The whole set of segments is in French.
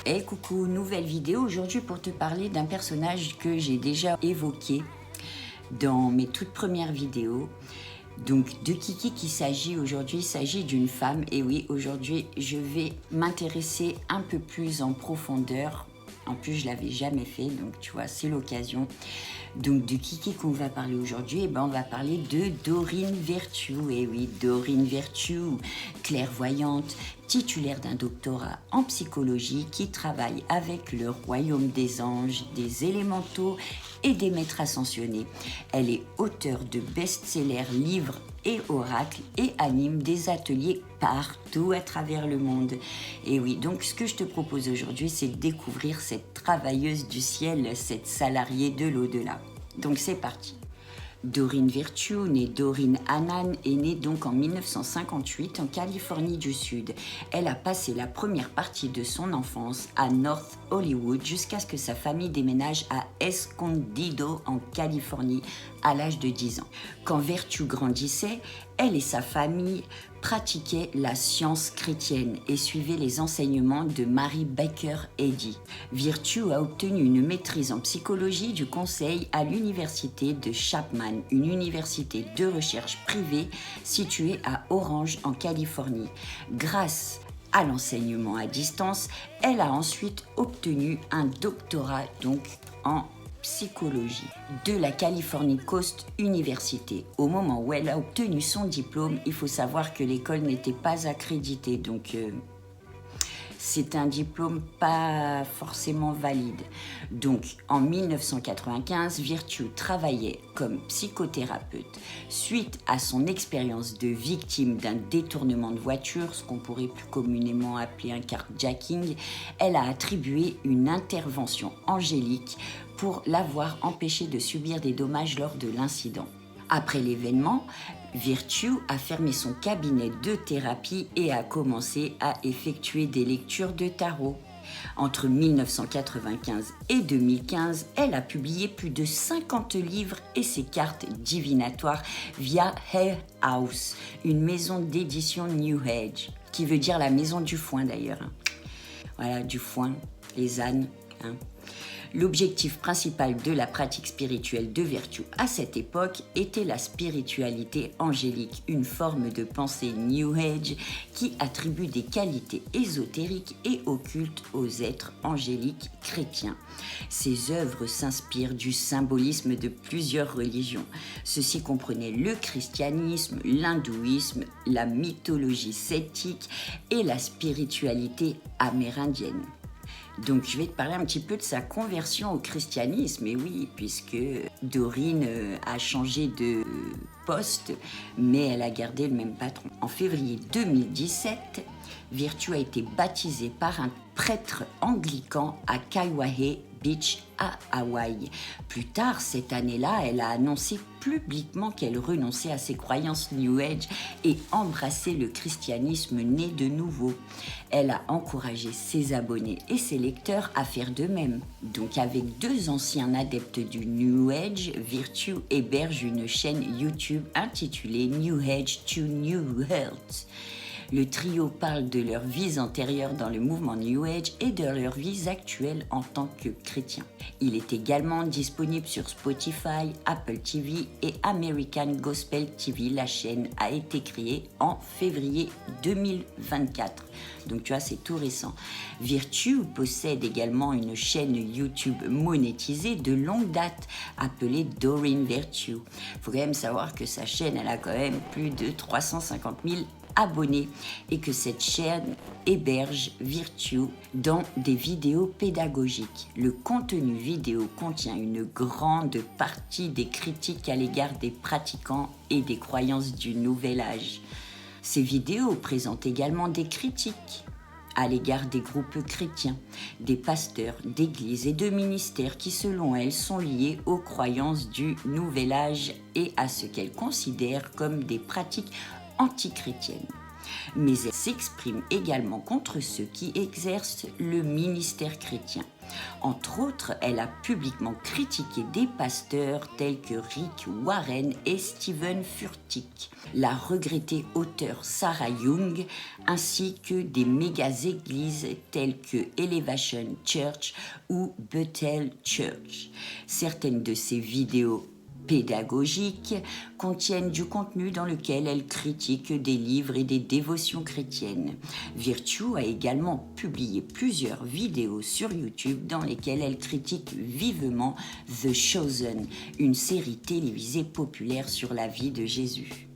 Hey coucou, nouvelle vidéo aujourd'hui pour te parler d'un personnage que j'ai déjà évoqué dans mes toutes premières vidéos. Donc de qui s'agit aujourd'hui? Il s'agit d'une femme, et oui, aujourd'hui je vais m'intéresser un peu plus en profondeur. En plus je l'avais jamais fait, donc tu vois, c'est l'occasion. Donc de qui qu'on va parler aujourd'hui? On va parler de Doreen Virtue. Et oui, Doreen Virtue, clairvoyante, titulaire d'un doctorat en psychologie, qui travaille avec le royaume des anges, des élémentaux et des maîtres ascensionnés. Elle est auteure de best-sellers, livres et oracles et anime des ateliers partout à travers le monde. Et oui, donc ce que je te propose aujourd'hui, c'est de découvrir cette travailleuse du ciel, cette salariée de l'au-delà. Donc c'est parti. Doreen Virtue, née Doreen Annan, est née donc en 1958 en Californie du Sud. Elle a passé la première partie de son enfance à North Hollywood jusqu'à ce que sa famille déménage à Escondido en Californie à l'âge de 10 ans. Quand Virtue grandissait, elle et sa famille pratiquaient la science chrétienne et suivaient les enseignements de Mary Baker Eddy. Virtue a obtenu une maîtrise en psychologie du conseil à l'université de Chapman, une université de recherche privée située à Orange en Californie. Grâce à l'enseignement à distance, elle a ensuite obtenu un doctorat donc en psychologie de la California Coast University. Au moment où elle a obtenu son diplôme, il faut savoir que l'école n'était pas accréditée, donc c'est un diplôme pas forcément valide. Donc en 1995, Virtue travaillait comme psychothérapeute. Suite à son expérience de victime d'un détournement de voiture, ce qu'on pourrait plus communément appeler un carjacking, elle a attribué une intervention angélique pour l'avoir empêché de subir des dommages lors de l'incident. Après l'événement, Virtue a fermé son cabinet de thérapie et a commencé à effectuer des lectures de tarot. Entre 1995 et 2015, elle a publié plus de 50 livres et ses cartes divinatoires via Hay House, une maison d'édition New Age, qui veut dire la maison du foin d'ailleurs. Voilà, du foin, les ânes. L'objectif principal de la pratique spirituelle de Virtue à cette époque était la spiritualité angélique, une forme de pensée New Age qui attribue des qualités ésotériques et occultes aux êtres angéliques chrétiens. Ses œuvres s'inspirent du symbolisme de plusieurs religions. Ceci comprenait le christianisme, l'hindouisme, la mythologie celtique et la spiritualité amérindienne. Donc je vais te parler un petit peu de sa conversion au christianisme, et oui, puisque Doreen a changé de poste, mais elle a gardé le même patron. En février 2017, Virtue a été baptisée par un prêtre anglican à Kaiwahe Beach à Hawaï. Plus tard cette année-là, elle a annoncé publiquement qu'elle renonçait à ses croyances New Age et embrassait le christianisme né de nouveau. Elle a encouragé ses abonnés et ses lecteurs à faire de même. Donc avec deux anciens adeptes du New Age, Virtue héberge une chaîne YouTube intitulée New Age to New Health. Le trio parle de leurs vies antérieures dans le mouvement New Age et de leurs vies actuelles en tant que chrétiens. Il est également disponible sur Spotify, Apple TV et American Gospel TV. La chaîne a été créée en février 2024. Donc tu vois, c'est tout récent. Virtue possède également une chaîne YouTube monétisée de longue date appelée Doreen Virtue. Il faut quand même savoir que sa chaîne, elle a quand même plus de 350 000 abonnés et que cette chaîne héberge Virtue dans des vidéos pédagogiques. Le contenu vidéo contient une grande partie des critiques à l'égard des pratiquants et des croyances du nouvel âge. Ces vidéos présentent également des critiques à l'égard des groupes chrétiens, des pasteurs, d'églises et de ministères qui, selon elle, sont liés aux croyances du nouvel âge et à ce qu'elle considère comme des pratiques antichrétiennes. Mais elle s'exprime également contre ceux qui exercent le ministère chrétien. Entre autres, elle a publiquement critiqué des pasteurs tels que Rick Warren et Stephen Furtick, la regrettée auteure Sarah Young, ainsi que des méga-églises telles que Elevation Church ou Bethel Church. Certaines de ces vidéos pédagogiques contiennent du contenu dans lequel elle critique des livres et des dévotions chrétiennes. Virtue a également publié plusieurs vidéos sur YouTube dans lesquelles elle critique vivement The Chosen, une série télévisée populaire sur la vie de Jésus.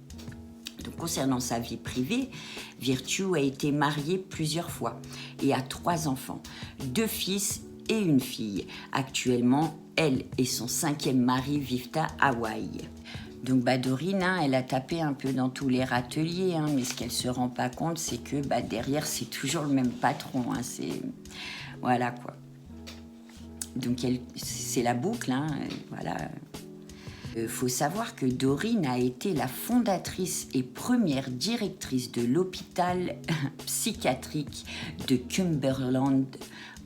Donc, concernant sa vie privée, Virtue a été mariée plusieurs fois et a 3 enfants, 2 fils et une fille. Actuellement, elle et son 5e mari vivent à Hawaï. Donc Dorine, elle a tapé un peu dans tous les râteliers, mais ce qu'elle se rend pas compte, c'est que derrière, c'est toujours le même patron. Voilà quoi. Donc c'est la boucle, voilà. Faut savoir que Dorine a été la fondatrice et première directrice de l'hôpital psychiatrique de Cumberland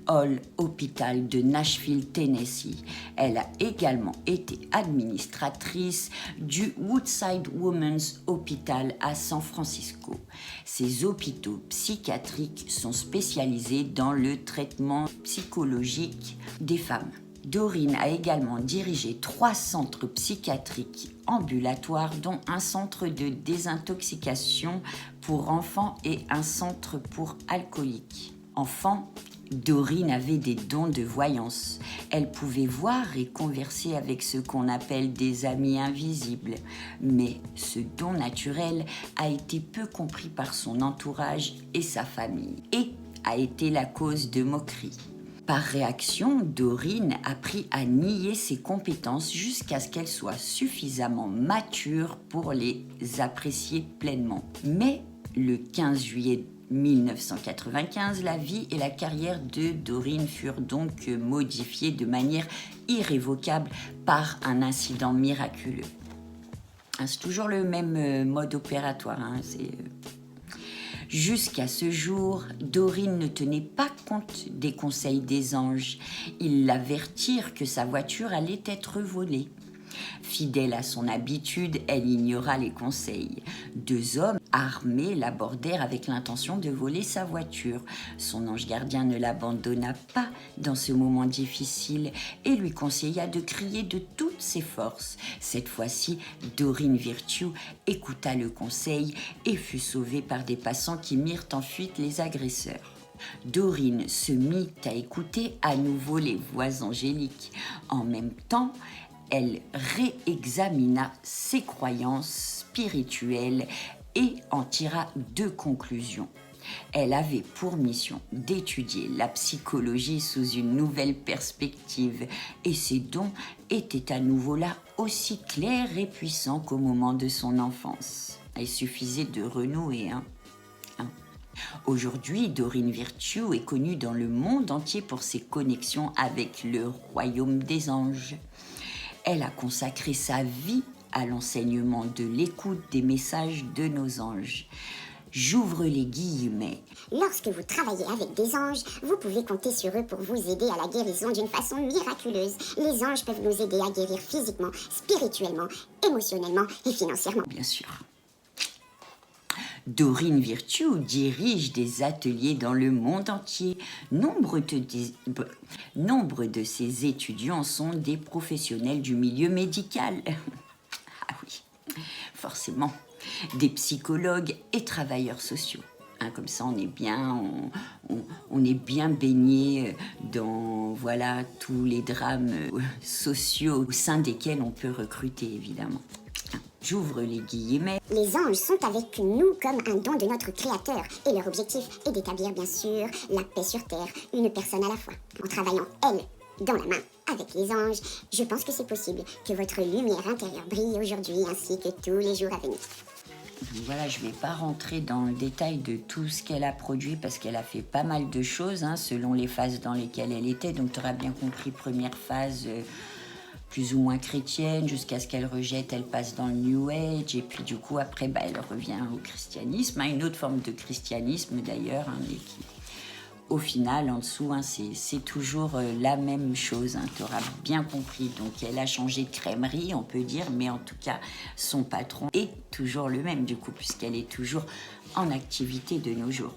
Hall Hospital de Nashville, Tennessee. Elle a également été administratrice du Woodside Women's Hospital à San Francisco. Ces hôpitaux psychiatriques sont spécialisés dans le traitement psychologique des femmes. Dorine a également dirigé 3 centres psychiatriques ambulatoires, dont un centre de désintoxication pour enfants et un centre pour alcooliques. Enfant, Dorine avait des dons de voyance. Elle pouvait voir et converser avec ce qu'on appelle des amis invisibles. Mais ce don naturel a été peu compris par son entourage et sa famille et a été la cause de moqueries. Par réaction, Dorine a appris à nier ses compétences jusqu'à ce qu'elle soit suffisamment mature pour les apprécier pleinement. Mais le 15 juillet 1995, la vie et la carrière de Dorine furent donc modifiées de manière irrévocable par un incident miraculeux. C'est toujours le même mode opératoire. Jusqu'à ce jour, Dorine ne tenait pas compte des conseils des anges. Ils l'avertirent que sa voiture allait être volée. Fidèle à son habitude, elle ignora les conseils. 2 hommes armés l'abordèrent avec l'intention de voler sa voiture. Son ange gardien ne l'abandonna pas dans ce moment difficile et lui conseilla de crier de toutes ses forces. Cette fois-ci, Dorine Virtue écouta le conseil et fut sauvée par des passants qui mirent en fuite les agresseurs. Dorine se mit à écouter à nouveau les voix angéliques. En même temps, elle réexamina ses croyances spirituelles et en tira 2 conclusions. Elle avait pour mission d'étudier la psychologie sous une nouvelle perspective et ses dons étaient à nouveau là aussi clairs et puissants qu'au moment de son enfance. Il suffisait de renouer. Aujourd'hui, Dorine Virtue est connue dans le monde entier pour ses connexions avec le royaume des anges. Elle a consacré sa vie à l'enseignement de l'écoute des messages de nos anges. J'ouvre les guillemets. Lorsque vous travaillez avec des anges, vous pouvez compter sur eux pour vous aider à la guérison d'une façon miraculeuse. Les anges peuvent nous aider à guérir physiquement, spirituellement, émotionnellement et financièrement. Bien sûr. Dorine Virtue dirige des ateliers dans le monde entier. Nombre de ses étudiants sont des professionnels du milieu médical. Ah oui, forcément, des psychologues et travailleurs sociaux. Comme ça, on est bien baigné dans tous les drames sociaux au sein desquels on peut recruter, évidemment. J'ouvre les guillemets. Les anges sont avec nous comme un don de notre Créateur. Et leur objectif est d'établir, bien sûr, la paix sur Terre, une personne à la fois. En travaillant, elle, dans la main, avec les anges, je pense que c'est possible que votre lumière intérieure brille aujourd'hui ainsi que tous les jours à venir. Voilà, je ne vais pas rentrer dans le détail de tout ce qu'elle a produit parce qu'elle a fait pas mal de choses selon les phases dans lesquelles elle était. Donc tu auras bien compris, première phase... plus ou moins chrétienne, jusqu'à ce qu'elle rejette, elle passe dans le New Age, et puis du coup après elle revient au christianisme, une autre forme de christianisme d'ailleurs, mais qui, au final en dessous, c'est toujours la même chose, tu auras bien compris. Donc elle a changé de crèmerie, on peut dire, mais en tout cas son patron est toujours le même du coup, puisqu'elle est toujours en activité de nos jours.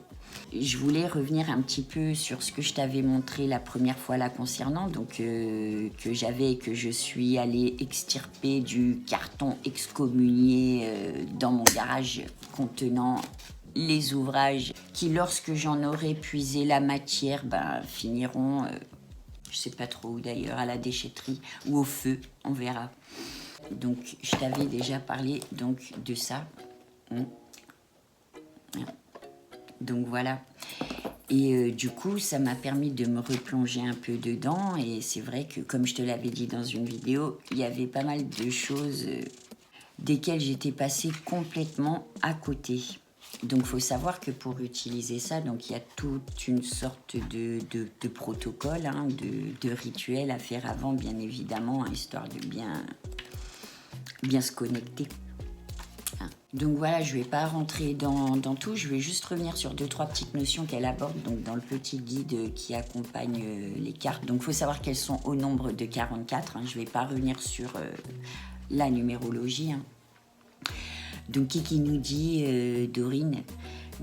Je voulais revenir un petit peu sur ce que je t'avais montré la première fois la concernant, donc que je suis allée extirper du carton excommunié dans mon garage contenant les ouvrages qui, lorsque j'en aurai puisé la matière, finiront, je sais pas trop où d'ailleurs, à la déchetterie ou au feu, on verra. Donc je t'avais déjà parlé donc de ça. Donc voilà. Et du coup, ça m'a permis de me replonger un peu dedans. Et c'est vrai que, comme je te l'avais dit dans une vidéo, il y avait pas mal de choses desquelles j'étais passée complètement à côté. Donc, il faut savoir que pour utiliser ça, donc, il y a toute une sorte de protocole, de rituel à faire avant, bien évidemment, histoire de bien se connecter. Donc voilà, je ne vais pas rentrer dans tout, je vais juste revenir sur 2-3 petites notions qu'elle aborde donc dans le petit guide qui accompagne les cartes. Donc il faut savoir qu'elles sont au nombre de 44, je ne vais pas revenir sur la numérologie. Donc qui nous dit, Dorine?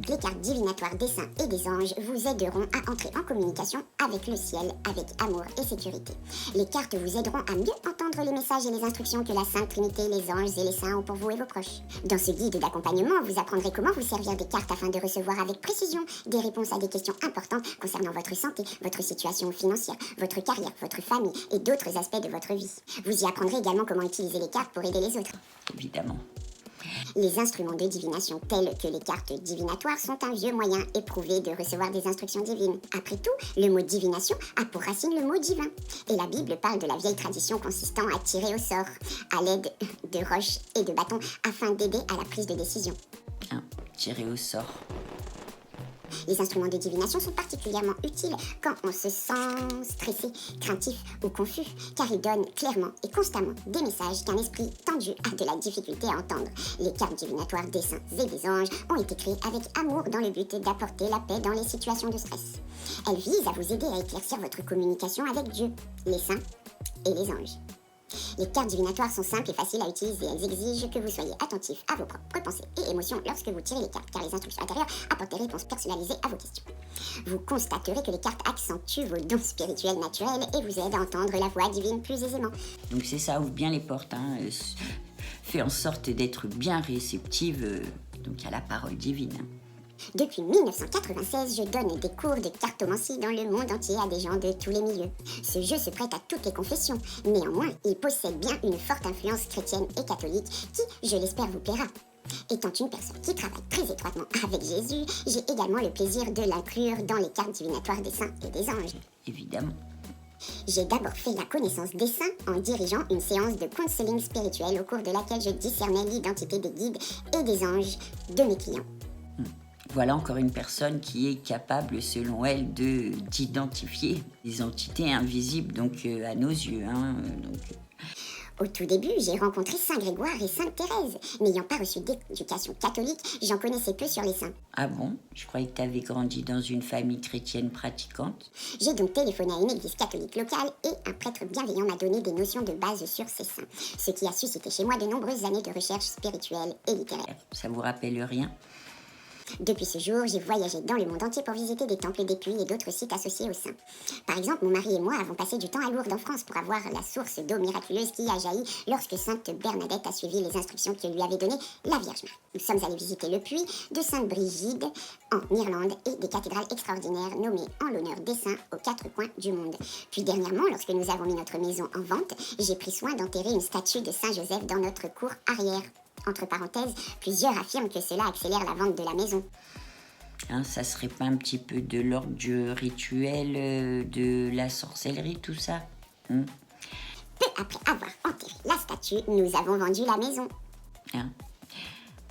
Les cartes divinatoires des saints et des anges vous aideront à entrer en communication avec le ciel, avec amour et sécurité. Les cartes vous aideront à mieux entendre les messages et les instructions que la Sainte Trinité, les anges et les saints ont pour vous et vos proches. Dans ce guide d'accompagnement, vous apprendrez comment vous servir des cartes afin de recevoir avec précision des réponses à des questions importantes concernant votre santé, votre situation financière, votre carrière, votre famille et d'autres aspects de votre vie. Vous y apprendrez également comment utiliser les cartes pour aider les autres. Évidemment. Les instruments de divination tels que les cartes divinatoires sont un vieux moyen éprouvé de recevoir des instructions divines. Après tout, le mot divination a pour racine le mot divin. Et la Bible parle de la vieille tradition consistant à tirer au sort, à l'aide de roches et de bâtons, afin d'aider à la prise de décision. Tirer au sort. Les instruments de divination sont particulièrement utiles quand on se sent stressé, craintif ou confus, car ils donnent clairement et constamment des messages qu'un esprit tendu a de la difficulté à entendre. Les cartes divinatoires des saints et des anges ont été créées avec amour dans le but d'apporter la paix dans les situations de stress. Elles visent à vous aider à éclaircir votre communication avec Dieu, les saints et les anges. Les cartes divinatoires sont simples et faciles à utiliser. Elles exigent que vous soyez attentif à vos propres pensées et émotions lorsque vous tirez les cartes, car les instructions intérieures apportent des réponses personnalisées à vos questions. Vous constaterez que les cartes accentuent vos dons spirituels naturels et vous aident à entendre la voix divine plus aisément. Donc c'est ça, ouvre bien les portes. Fait en sorte d'être bien réceptive donc à la parole divine. Depuis 1996, je donne des cours de cartomancie dans le monde entier à des gens de tous les milieux. Ce jeu se prête à toutes les confessions. Néanmoins, il possède bien une forte influence chrétienne et catholique qui, je l'espère, vous plaira. Étant une personne qui travaille très étroitement avec Jésus, j'ai également le plaisir de l'inclure dans les cartes divinatoires des saints et des anges. Évidemment. J'ai d'abord fait la connaissance des saints en dirigeant une séance de counseling spirituel au cours de laquelle je discernais l'identité des guides et des anges de mes clients. Voilà encore une personne qui est capable, selon elle, d'identifier des entités invisibles donc, à nos yeux. Au tout début, j'ai rencontré Saint Grégoire et Sainte Thérèse. N'ayant pas reçu d'éducation catholique, j'en connaissais peu sur les saints. Ah bon? Je croyais que tu avais grandi dans une famille chrétienne pratiquante. J'ai donc téléphoné à une église catholique locale et un prêtre bienveillant m'a donné des notions de base sur ces saints, ce qui a suscité chez moi de nombreuses années de recherche spirituelle et littéraire. Ça vous rappelle rien? Depuis ce jour, j'ai voyagé dans le monde entier pour visiter des temples, des puits et d'autres sites associés aux saints. Par exemple, mon mari et moi avons passé du temps à Lourdes en France pour avoir la source d'eau miraculeuse qui a jailli lorsque Sainte Bernadette a suivi les instructions que lui avait données la Vierge Marie. Nous sommes allés visiter le puits de Sainte Brigide en Irlande et des cathédrales extraordinaires nommées en l'honneur des saints aux 4 coins du monde. Puis dernièrement, lorsque nous avons mis notre maison en vente, j'ai pris soin d'enterrer une statue de Saint Joseph dans notre cour arrière. Entre parenthèses, plusieurs affirment que cela accélère la vente de la maison. Ça serait pas un petit peu de l'ordre du rituel de la sorcellerie, tout ça? Peu après avoir enterré la statue, nous avons vendu la maison.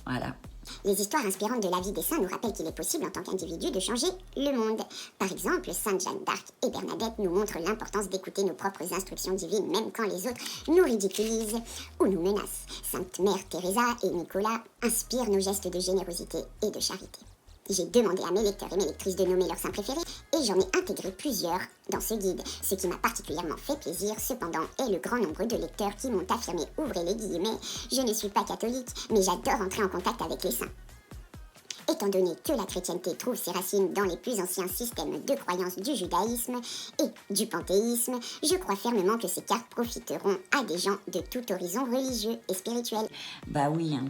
Voilà. Les histoires inspirantes de la vie des saints nous rappellent qu'il est possible en tant qu'individu de changer le monde. Par exemple, Sainte Jeanne d'Arc et Bernadette nous montrent l'importance d'écouter nos propres instructions divines, même quand les autres nous ridiculisent ou nous menacent. Sainte Mère Teresa et Nicolas inspirent nos gestes de générosité et de charité. J'ai demandé à mes lecteurs et mes lectrices de nommer leurs saints préférés et j'en ai intégré plusieurs dans ce guide. Ce qui m'a particulièrement fait plaisir, cependant, est le grand nombre de lecteurs qui m'ont affirmé, ouvrez les guillemets, je ne suis pas catholique, mais j'adore entrer en contact avec les saints. Étant donné que la chrétienté trouve ses racines dans les plus anciens systèmes de croyance du judaïsme et du panthéisme, je crois fermement que ces cartes profiteront à des gens de tout horizon religieux et spirituel. Bah oui, hein.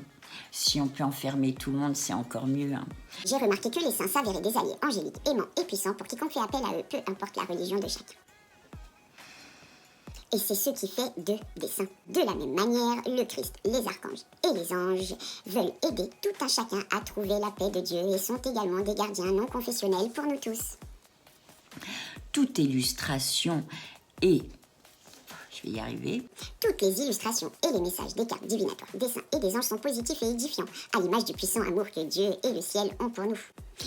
Si on peut enfermer tout le monde, c'est encore mieux. Hein. J'ai remarqué que les saints s'avéraient des alliés angéliques, aimants et puissants pour quiconque fait appel à eux, peu importe la religion de chacun. Et c'est ce qui fait d'eux des saints. De la même manière, le Christ, les archanges et les anges veulent aider tout un chacun à trouver la paix de Dieu et sont également des gardiens non confessionnels pour nous tous. Toute illustration et... Je vais y arriver. Toutes les illustrations et les messages des cartes divinatoires, des saints et des anges sont positifs et édifiants, à l'image du puissant amour que Dieu et le ciel ont pour nous.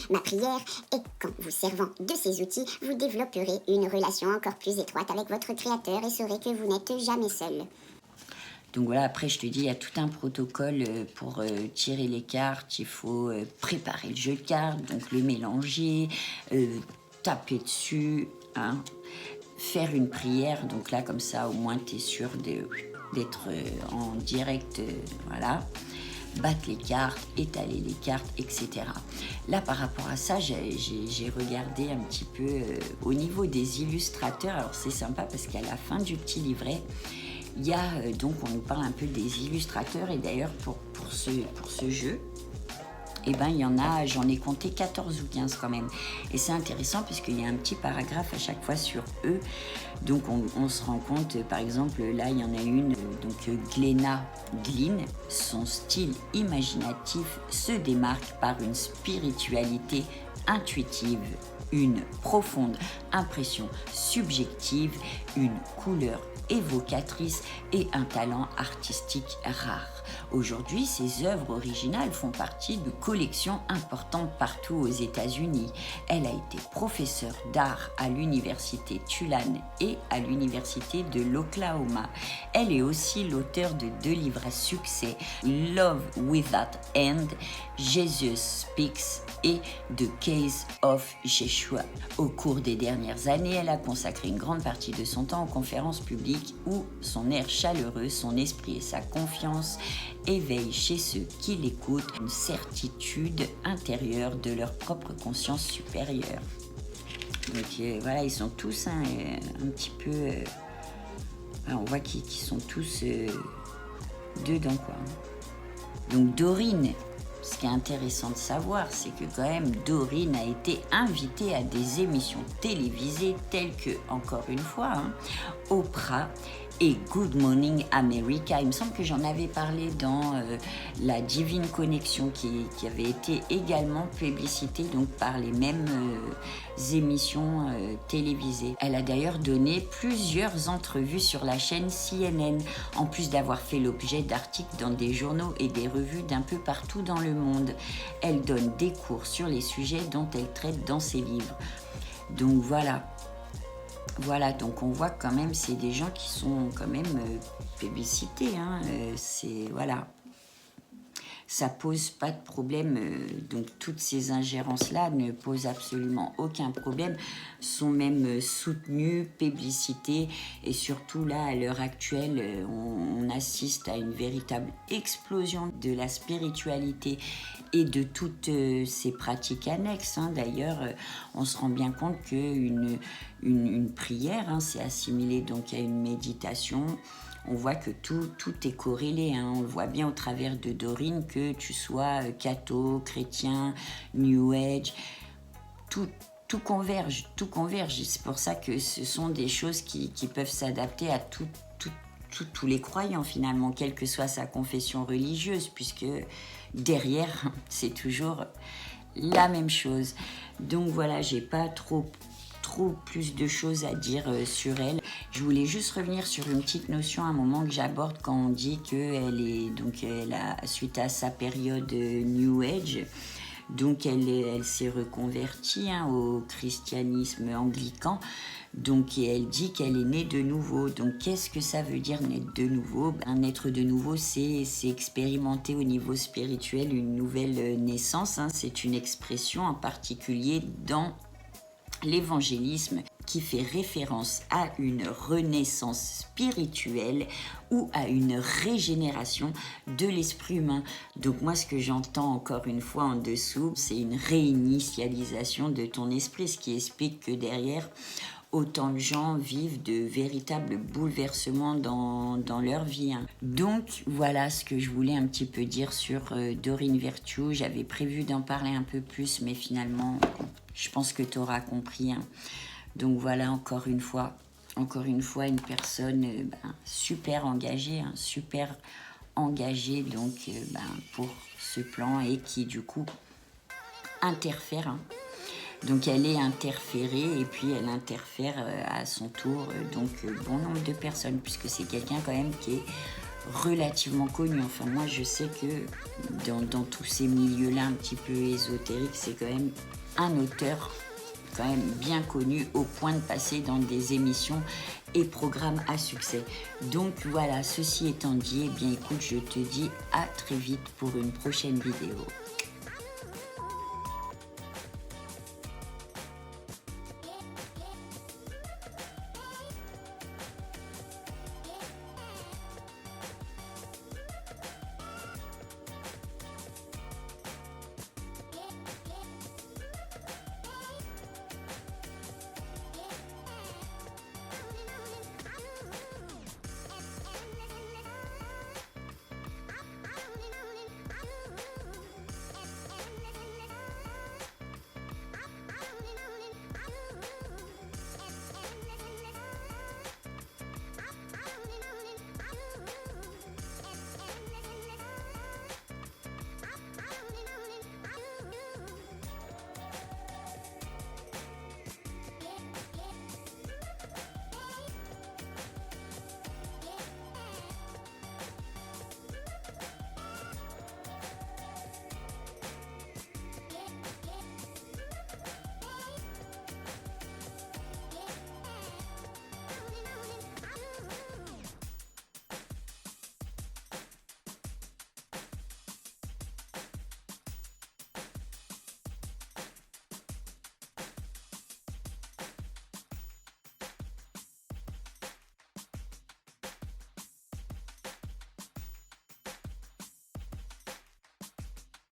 Ma prière est qu'en vous servant de ces outils, vous développerez une relation encore plus étroite avec votre Créateur et saurez que vous n'êtes jamais seul. Donc voilà, après je te dis, il y a tout un protocole pour tirer les cartes. Il faut préparer le jeu de cartes, donc le mélanger, taper dessus, hein. Faire une prière, donc là comme ça au moins tu es sûr d'être en direct, voilà, battre les cartes, étaler les cartes, etc. Là par rapport à ça, j'ai regardé un petit peu au niveau des illustrateurs. Alors c'est sympa parce qu'à la fin du petit livret, il y a donc on nous parle un peu des illustrateurs et d'ailleurs pour ce jeu, eh ben, il y en a, j'en ai compté 14 ou 15 quand même. Et c'est intéressant puisqu'il y a un petit paragraphe à chaque fois sur eux. Donc on se rend compte, par exemple, là il y en a une, donc Glenna Glynn. Son style imaginatif se démarque par une spiritualité intuitive, une profonde impression subjective, une couleur évocatrice et un talent artistique rare. Aujourd'hui, ses œuvres originales font partie de collections importantes partout aux États-Unis. Elle a été professeure d'art à l'université Tulane et à l'université de l'Oklahoma. Elle est aussi l'auteure de 2 livres à succès, Love Without End, Jesus Speaks et The Case of Yeshua. Au cours des dernières années, elle a consacré une grande partie de son temps aux conférences publiques où son air chaleureux, son esprit et sa confiance éveillent chez ceux qui l'écoutent une certitude intérieure de leur propre conscience supérieure. Donc voilà, ils sont tous un petit peu... on voit qu'ils sont tous dedans, quoi. Donc Dorine, ce qui est intéressant de savoir, c'est que quand même Dorine a été invitée à des émissions télévisées telles que, encore une fois, Oprah et Good Morning America. Il me semble que j'en avais parlé dans la Divine Connexion qui avait été également publicitée donc par les mêmes émissions télévisées. Elle a d'ailleurs donné plusieurs entrevues sur la chaîne CNN, en plus d'avoir fait l'objet d'articles dans des journaux et des revues d'un peu partout dans le monde. Elle donne des cours sur les sujets dont elle traite dans ses livres. Donc voilà. Voilà, donc on voit quand même, c'est des gens qui sont quand même publicités, c'est, voilà. Ça pose pas de problème, donc toutes ces ingérences-là ne posent absolument aucun problème, sont même soutenues, publicitées, et surtout là, à l'heure actuelle, on assiste à une véritable explosion de la spiritualité et de toutes ces pratiques annexes. D'ailleurs, on se rend bien compte qu'une prière, c'est assimilé donc à une méditation. On voit que tout est corrélé. On le voit bien au travers de Dorine, que tu sois catho, chrétien, New Age, tout converge, tout converge. C'est pour ça que ce sont des choses qui peuvent s'adapter à tous les croyants finalement, quelle que soit sa confession religieuse, puisque derrière, c'est toujours la même chose. Donc voilà, j'ai pas trop trop plus de choses à dire sur elle. Je voulais juste revenir sur une petite notion à un moment que j'aborde quand on dit qu'elle est, donc elle a, suite à sa période New Age, donc elle s'est reconvertie au christianisme anglican. Donc, et elle dit qu'elle est née de nouveau. Donc, qu'est-ce que ça veut dire naître de nouveau? Naître de nouveau, c'est expérimenter au niveau spirituel une nouvelle naissance. C'est une expression en particulier dans l'évangélisme qui fait référence à une renaissance spirituelle ou à une régénération de l'esprit humain. Donc moi, ce que j'entends encore une fois en dessous, c'est une réinitialisation de ton esprit, ce qui explique que derrière, autant de gens vivent de véritables bouleversements dans leur vie. Donc voilà ce que je voulais un petit peu dire sur Doreen Virtue. J'avais prévu d'en parler un peu plus, mais finalement, je pense que tu auras compris. Donc voilà, encore une fois, une personne super engagée, donc pour ce plan et qui du coup interfère. Donc elle est interférée et puis elle interfère à son tour bon nombre de personnes, puisque c'est quelqu'un quand même qui est relativement connu. Enfin moi je sais que dans tous ces milieux-là un petit peu ésotériques, c'est quand même un auteur quand même bien connu au point de passer dans des émissions et programmes à succès. Donc voilà, ceci étant dit, eh bien écoute, je te dis à très vite pour une prochaine vidéo.